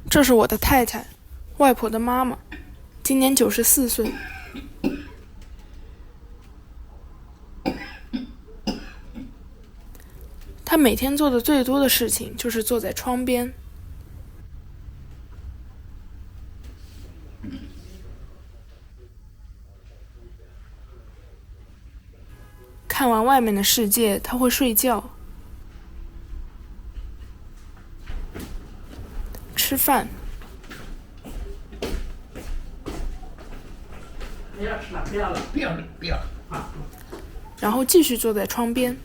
这是我的太太，外婆的妈妈，今年94岁。她每天做的最多的事情就是坐在窗边，看完外面的世界，她会睡觉、吃饭，然后继续坐在窗边。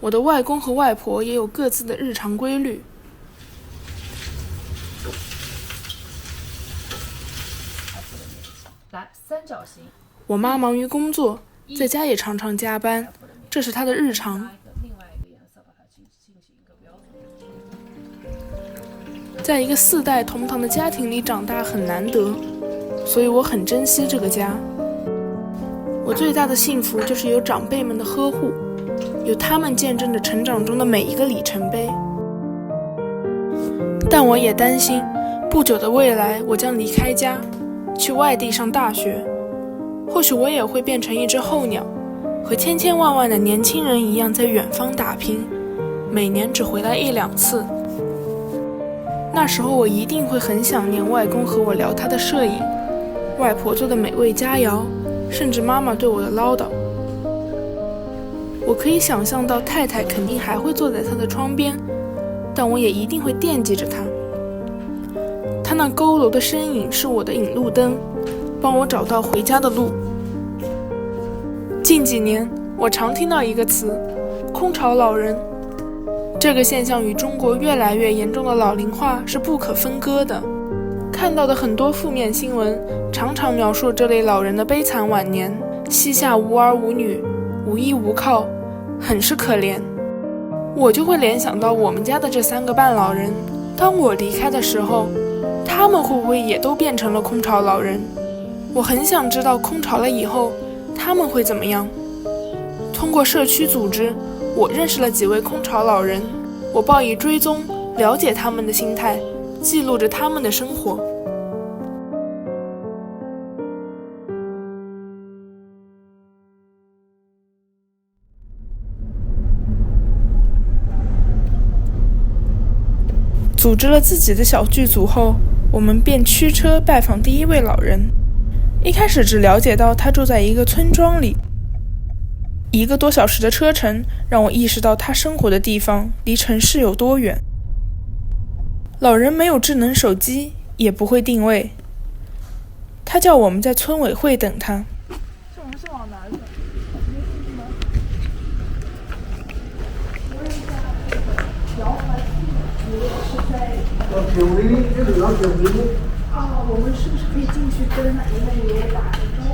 我的外公和外婆也有各自的日常规律。来，三角形。我妈忙于工作，在家也常常加班，这是她的日常。在一个4代同堂的家庭里长大很难得，所以我很珍惜这个家。我最大的幸福就是有长辈们的呵护，有他们见证着成长中的每一个里程碑。但我也担心，不久的未来我将离开家，去外地上大学，或许我也会变成一只候鸟，和千千万万的年轻人一样在远方打拼，每年只回来1-2次。那时候我一定会很想念外公和我聊他的摄影，外婆做的美味佳肴，甚至妈妈对我的唠叨。我可以想象到太太肯定还会坐在他的窗边，但我也一定会惦记着他。他那佝偻的身影是我的引路灯，帮我找到回家的路。近几年，我常听到一个词，空巢老人。这个现象与中国越来越严重的老龄化是不可分割的。看到的很多负面新闻，常常描述这类老人的悲惨晚年，膝下无儿无女，无依无靠，很是可怜。我就会联想到我们家的这3个半老人，当我离开的时候，他们会不会也都变成了空巢老人？我很想知道空巢了以后，他们会怎么样。通过社区组织，我认识了几位空巢老人，我报以追踪，了解他们的心态，记录着他们的生活。组织了自己的小剧组后，我们便驱车拜访第1位老人。一开始只了解到他住在一个村庄里，1个多小时的车程让我意识到他生活的地方离城市有多远。老人没有智能手机，也不会定位。他叫我们在村委会等他。我们是往哪走？我们是不是可以进去跟爷爷打个招呼？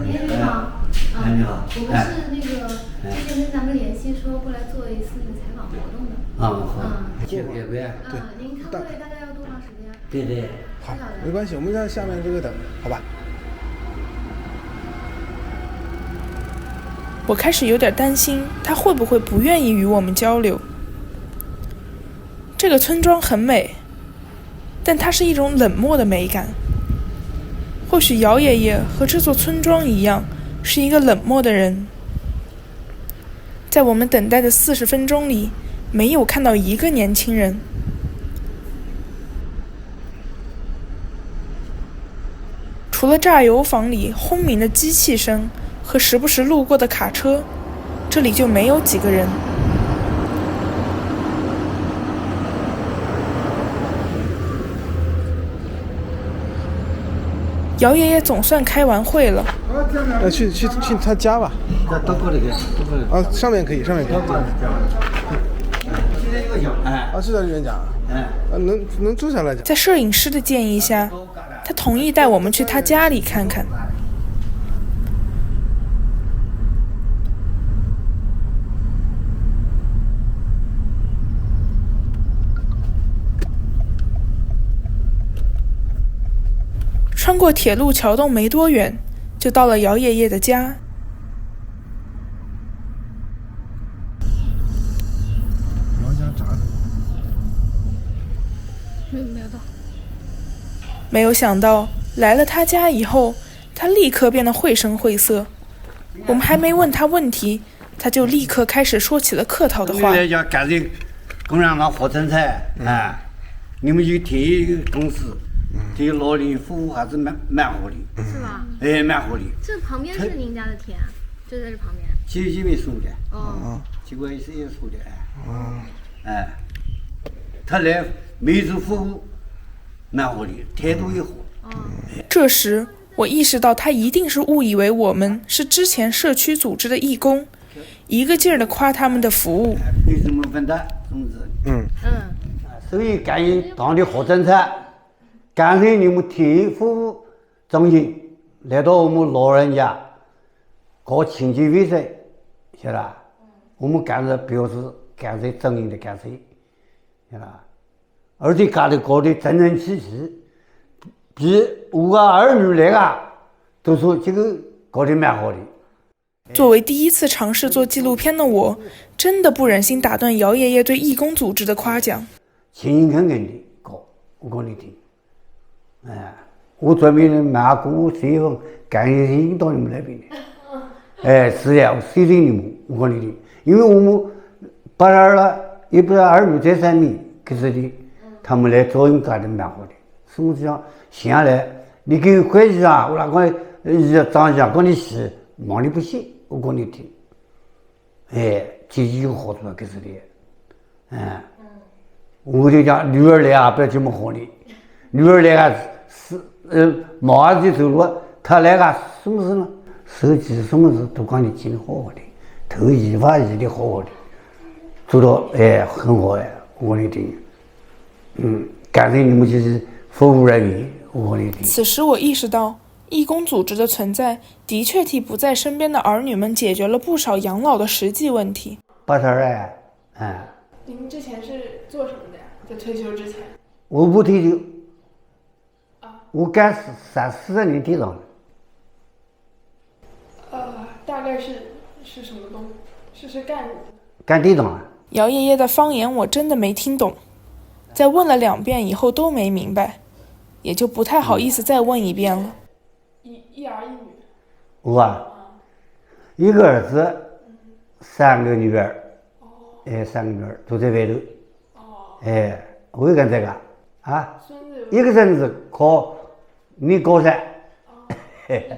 爷爷你好，你好，我们是那个之前跟咱们联系说过来做一次那个采访活动的。也不要。对。您开会大概要多长时间？对。好，没关系，我们在下面这个等，好吧？我开始有点担心，他会不会不愿意与我们交流。这个村庄很美，但它是一种冷漠的美感。或许姚爷爷和这座村庄一样，是一个冷漠的人。在我们等待的40分钟里，没有看到1个年轻人。除了榨油坊里轰鸣的机器声和时不时路过的卡车，这里就没有几个人。姚爷爷总算开完会了。去他家吧。上面可以。是在这边讲。能坐下来讲。在摄影师的建议下，他同意带我们去他家里看看。穿过铁路桥洞没多远，就到了姚爷爷的家。没有到。没有想到来了他家以后，他立刻变得绘声绘色。我们还没问他问题，他就立刻开始说起了客套的话。来讲，干脆共产党活成才啊！你们就听一个公司，对老龄服务还是蛮好的。是吧？哎，蛮好的。这旁边是您家的田，就在这旁边。几位收的。哦。几位是也收的哎。他来每次服务蛮好的，态度也好。这时我意识到他一定是误以为我们是之前社区组织的义工，一个劲儿地夸他们的服务。没什么分担，总之。所以感谢党的好政策，感谢你们体育服务中心来到我们老人家搞清洁卫生，晓得吧？我们感谢表示感谢，真心的感谢，晓得吧？而且搞得整整齐齐，比5个儿女来个都说这个搞得蛮好的。作为第一次尝试做纪录片的我，真的不忍心打断姚爷爷对义工组织的夸奖。勤勤恳恳的搞，我讲你听。我准备买过7月份感谢信到你们那边的。是的，我谢谢你们，我讲你听，因为我们82了，也不是儿女在上面，可是的，他们来作用干的蛮好的。什么讲下来，你给会计啊，我那个长相跟你洗，忙的不行，我讲你听。这有好处可是的，我就讲女儿来啊，不要这么好的，女儿来啊是毛儿子走路，他来个什么事呢？手机什么事都讲你经好好的，头一发一的好好的，做到很好我跟你听，感谢你们这些服务人员，我跟你听。此时我意识到，义工组织的存在的确替不在身边的儿女们解决了不少养老的实际问题。82您之前是做什么的呀？在退休之前？我不退休，我干40年地上。大概是什么东西？是干地上啊。姚爷爷的方言我真的没听懂，在问了2遍以后都没明白，也就不太好意思再问一遍了。一儿一女。我一个儿子，3个女儿。3个女儿都在外头。我也干这个啊。一个孙子考你高3。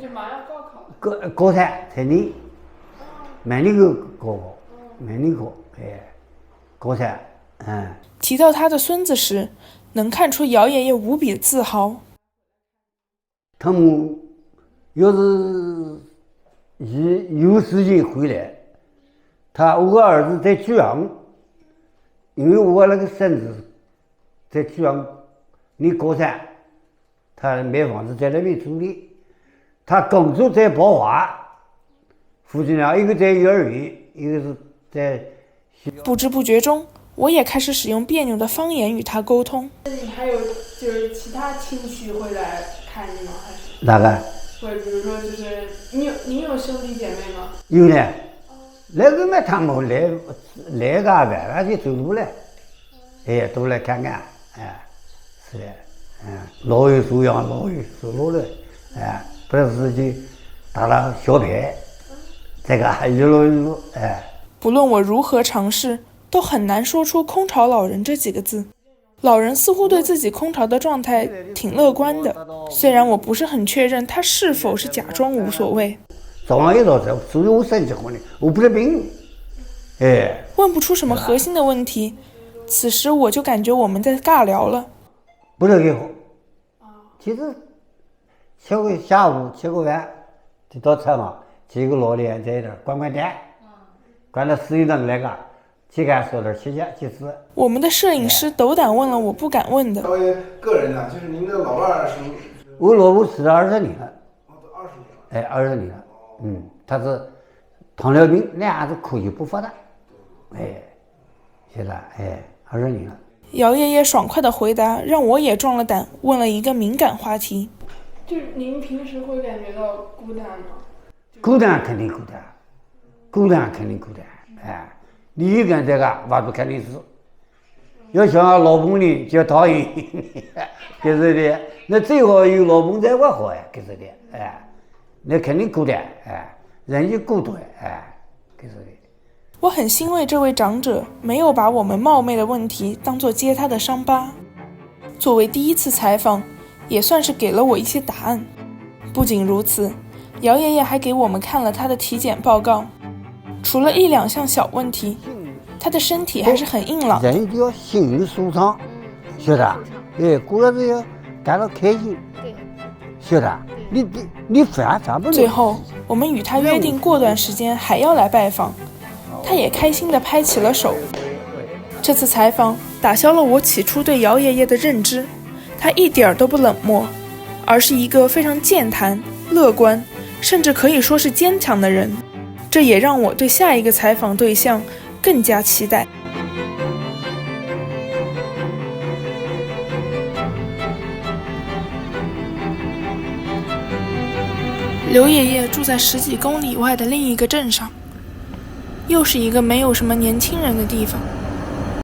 就马上高考。高3才你，每年高，每年高，高3。提到他的孙子时，能看出姚爷爷无比的自豪。他们要是有时间回来，我个儿子在居阳，因为我那个孙子在居阳念高3，他买房子在那边住的，他工作在宝华，夫妻俩一个在幼儿园，一个是在。不知不觉中，我也开始使用别扭的方言与他沟通。你还有就是其他亲戚会来看你吗？还是哪个？或者比如说就是你有兄弟姐妹吗？有呢。那个嘛，他们来个晚上就走路了，都来看看，是的，老有素养，老有收入了，不是就打了小牌，这个一路，不论我如何尝试，都很难说出空巢老人这几个字。老人似乎对自己空巢的状态挺乐观的，虽然我不是很确认他是否是假装无所谓。早上一早这，所以我身体好呢，我不是病，问不出什么核心的问题，此时我就感觉我们在尬聊了。不是很好，其实下午吃个饭，就到车嘛，几个老年在这关店，关到11点来个，几个说点谢谢，其实。我们的摄影师斗胆问了我不敢问的。稍微个人的，就是您的老伴儿是？我老婆死了20年了。20年了。20年了。他是糖尿病，那是口腔不发达，现在20年了。姚爷爷爽快的回答让我也壮了胆，问了一个敏感话题。就您平时会感觉到孤单吗？孤单肯定孤单，孤单肯定孤单。哎，你一个人在干，娃子肯定是。要想老公呢，就要讨厌，就是的。那最好有老公在我好呀，就是的。哎，那肯定孤单，哎，人就孤独，哎，就是的。我很欣慰这位长者没有把我们冒昧的问题当作揭他的伤疤。作为第一次采访，也算是给了我一些答案。不仅如此，姚爷爷还给我们看了他的体检报告，除了1、2项小问题，他的身体还是很硬朗。人就要心里舒畅，晓得？哎，过日子要感到开心，晓得？你烦不了。最后，我们与他约定过段时间还要来拜访，他也开心地拍起了手。这次采访打消了我起初对姚爷爷的认知，他一点儿都不冷漠，而是一个非常健谈、乐观，甚至可以说是坚强的人。这也让我对下一个采访对象更加期待。刘爷爷住在10几公里外的另一个镇上，又是一个没有什么年轻人的地方。